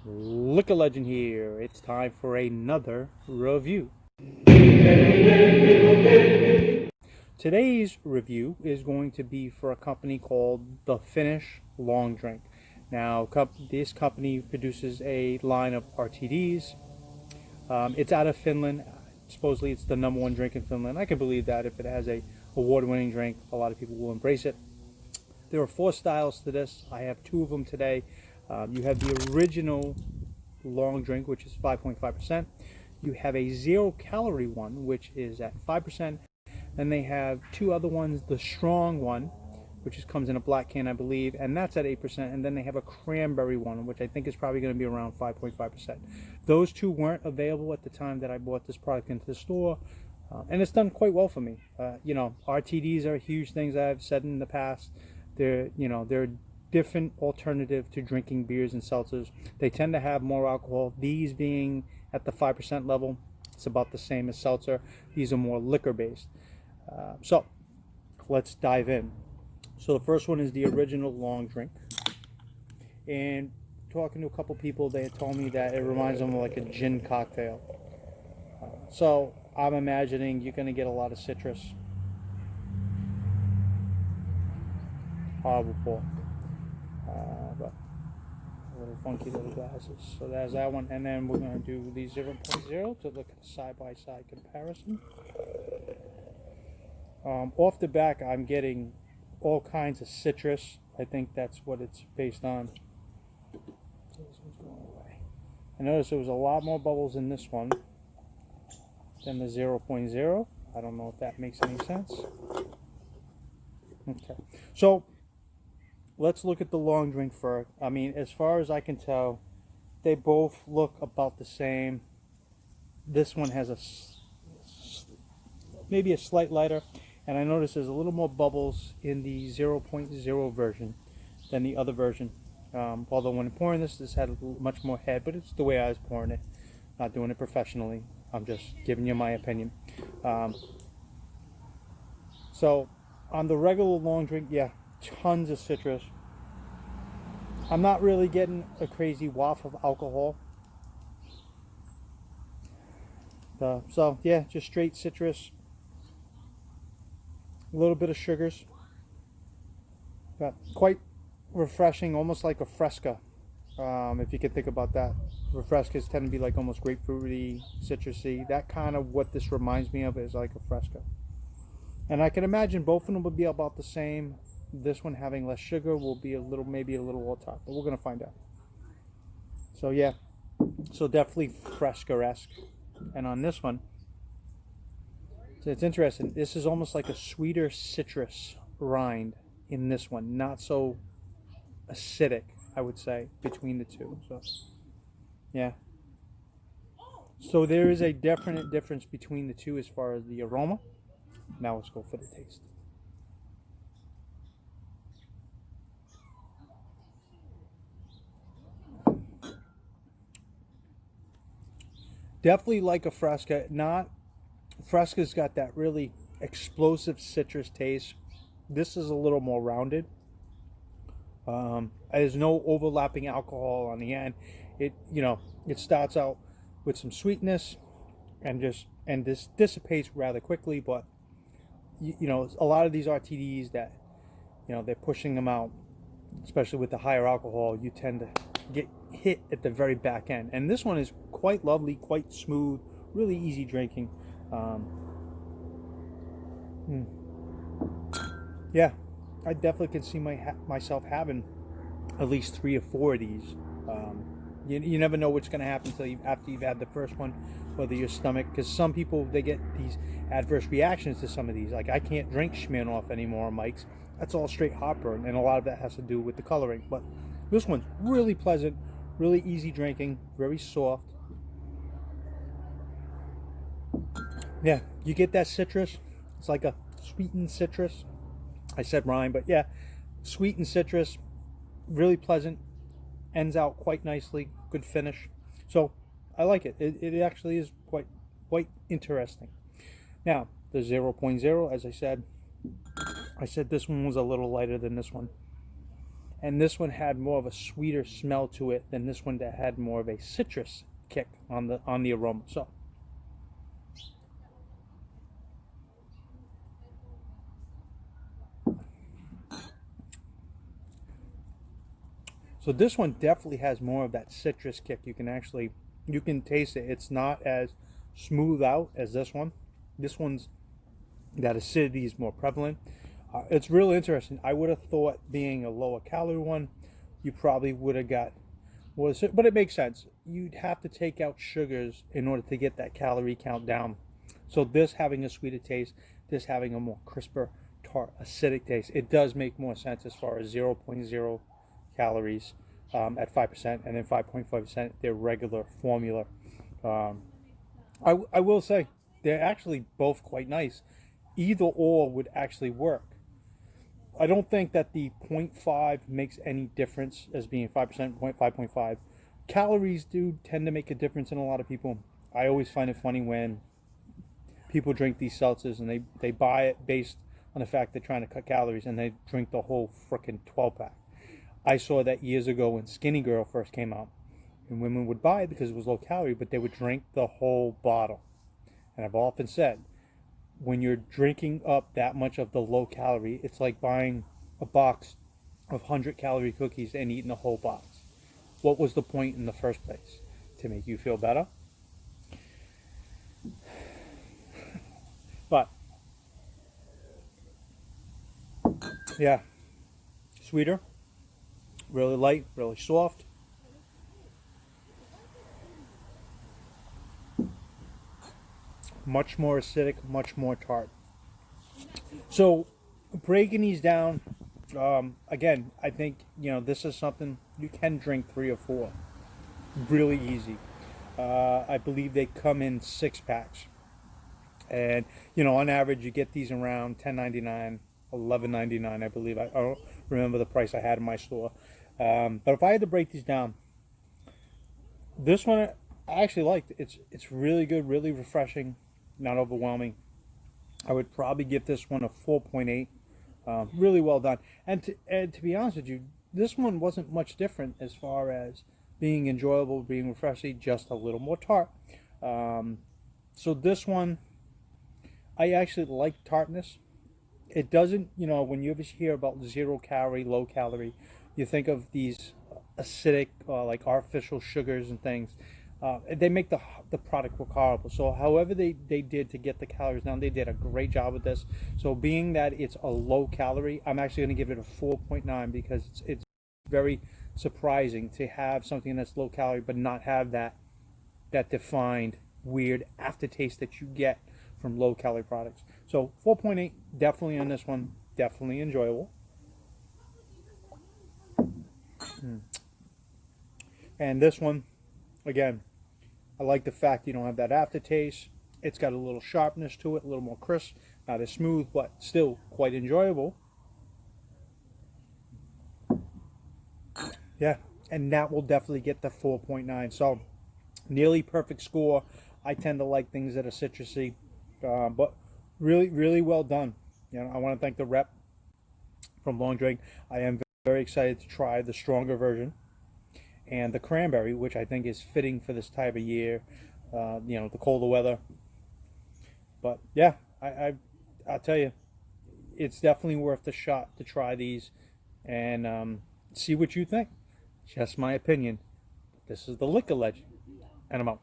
Liquor Legend here. It's time for another review. Today's review is going to be for a company called the Finnish Long Drink. Now, this company produces a line of RTDs. It's out of Finland. Supposedly, it's the #1 drink in Finland. I can believe that. If it has a award-winning drink, a lot of people will embrace it. There are 4 styles to this. I have 2 of them today. You have the original long drink, which is 5.5%. You have a 0-calorie one, which is at 5%. Then they have 2 other ones, the strong one, which comes in a black can, I believe, and that's at 8%. And then they have a cranberry one, which I think is probably going to be around 5.5%. Those 2 weren't available at the time that I bought this product into the store. And it's done quite well for me. RTDs are huge things I've said in the past. They're a different alternative to drinking beers and seltzers. They tend to have more alcohol. These being at the 5% level, it's about the same as seltzer. These are more liquor based. So let's dive in. So the first one is the original long drink. And talking to a couple people, they had told me that it reminds them of like a gin cocktail. So I'm imagining you're going to get a lot of citrus. Horrible pour. But a little funky little glasses. So there's that one. And then we're going to do the 0.0 to look at a side-by-side comparison. Off the back, I'm getting all kinds of citrus. I think that's what it's based on. So this one's going away. I noticed there was a lot more bubbles in this one than the 0.0. I don't know if that makes any sense. Okay. So let's look at the long drink first. I mean, as far as I can tell, they both look about the same. This one has maybe a slight lighter, and I notice there's a little more bubbles in the 0.0 version than the other version. Although when pouring this had much more head, but it's the way I was pouring it. Not doing it professionally. I'm just giving you my opinion. So on the regular long drink, yeah, tons of citrus. I'm not really getting a crazy waft of alcohol. So yeah, just straight citrus. A little bit of sugars. But quite refreshing, almost like a Fresca. If you can think about that. Refrescas tend to be like almost grapefruity, citrusy. That kind of what this reminds me of is like a Fresca. And I can imagine both of them would be about the same. This one having less sugar will be maybe a little on top, but we're going to find out. So yeah, so definitely Fresca-esque. And on this one, so it's interesting. This is almost like a sweeter citrus rind in this one. Not so acidic, I would say, between the two. So yeah. So there is a definite difference between the two as far as the aroma. Now let's go for the taste. Definitely like a Fresca. Fresca's got that really explosive citrus taste. This is a little more rounded. There's no overlapping alcohol on the end. It starts out with some sweetness and this dissipates rather quickly. But a lot of these RTDs that they're pushing them out, especially with the higher alcohol, you tend to get hit at the very back end. And this one is quite lovely, quite smooth, really easy drinking. Yeah, I definitely can see myself having at least 3 or 4 of these. You never know what's going to happen after you've had the first one, whether your stomach, because some people, they get these adverse reactions to some of these. Like I can't drink Smirnoff anymore, Mike's. That's all straight heartburn, and a lot of that has to do with the coloring. But this one's really pleasant, really easy drinking, very soft. Yeah, you get that citrus. It's like a sweetened citrus. I said rhyme, but yeah, sweetened citrus, really pleasant, ends out quite nicely, good finish. So I like it. It actually is quite interesting. Now, the 0.0, as I said this one was a little lighter than this one. and this one had more of a sweeter smell to it than this one that had more of a citrus kick on the aroma. So this one definitely has more of that citrus kick. You can taste it. It's not as smooth out as this one. This one's, that acidity is more prevalent. It's really interesting. I would have thought, being a lower calorie one, you probably would have got, but it makes sense. You'd have to take out sugars in order to get that calorie count down. So this having a sweeter taste, this having a more crisper, tart, acidic taste, it does make more sense as far as 0.0 calories at 5%, and then 5.5% their regular formula. I will say they're actually both quite nice. Either or would actually work. I don't think that the 0.5 makes any difference as being 5%, 5.5. Calories do tend to make a difference in a lot of people. I always find it funny when people drink these seltzers and they buy it based on the fact they're trying to cut calories, and they drink the whole frickin' 12-pack. I saw that years ago when Skinny Girl first came out, and women would buy it because it was low calorie, but they would drink the whole bottle. And I've often said, when you're drinking up that much of the low calorie, it's like buying a box of 100-calorie cookies and eating the whole box. What was the point in the first place? To make you feel better? But yeah, sweeter, really light, really soft. Much more acidic, much more tart. So breaking these down, again, I think, this is something you can drink 3 or 4 really easy. I believe they come in 6-packs, and on average you get these around $10.99, $11.99, I believe. I don't remember the price I had in my store, but if I had to break these down, this one I actually liked. It's really good, really refreshing, not overwhelming. I would probably give this one a 4.8. Really well done. And to be honest with you, this one wasn't much different as far as being enjoyable, being refreshing, just a little more tart. So this one, I actually like tartness. It doesn't, when you ever hear about 0 calorie, low calorie, you think of these acidic, like artificial sugars and things. They make the product look horrible. So however they did to get the calories down, they did a great job with this. So being that it's a low calorie, I'm actually going to give it a 4.9, because it's very surprising to have something that's low calorie but not have that defined weird aftertaste that you get from low calorie products. So 4.8 definitely on this one, definitely enjoyable. And this one, again, I like the fact you don't have that aftertaste. It's got a little sharpness to it, a little more crisp, not as smooth, but still quite enjoyable. Yeah, and that will definitely get the 4.9. So nearly perfect score. I tend to like things that are citrusy, but really, really well done. I want to thank the rep from Long Drink. I am very excited to try the stronger version, and the cranberry, which I think is fitting for this type of year, the colder weather. But yeah, I'll tell you, it's definitely worth the shot to try these and see what you think. Just my opinion. This is the Liquor Legend, and I'm out.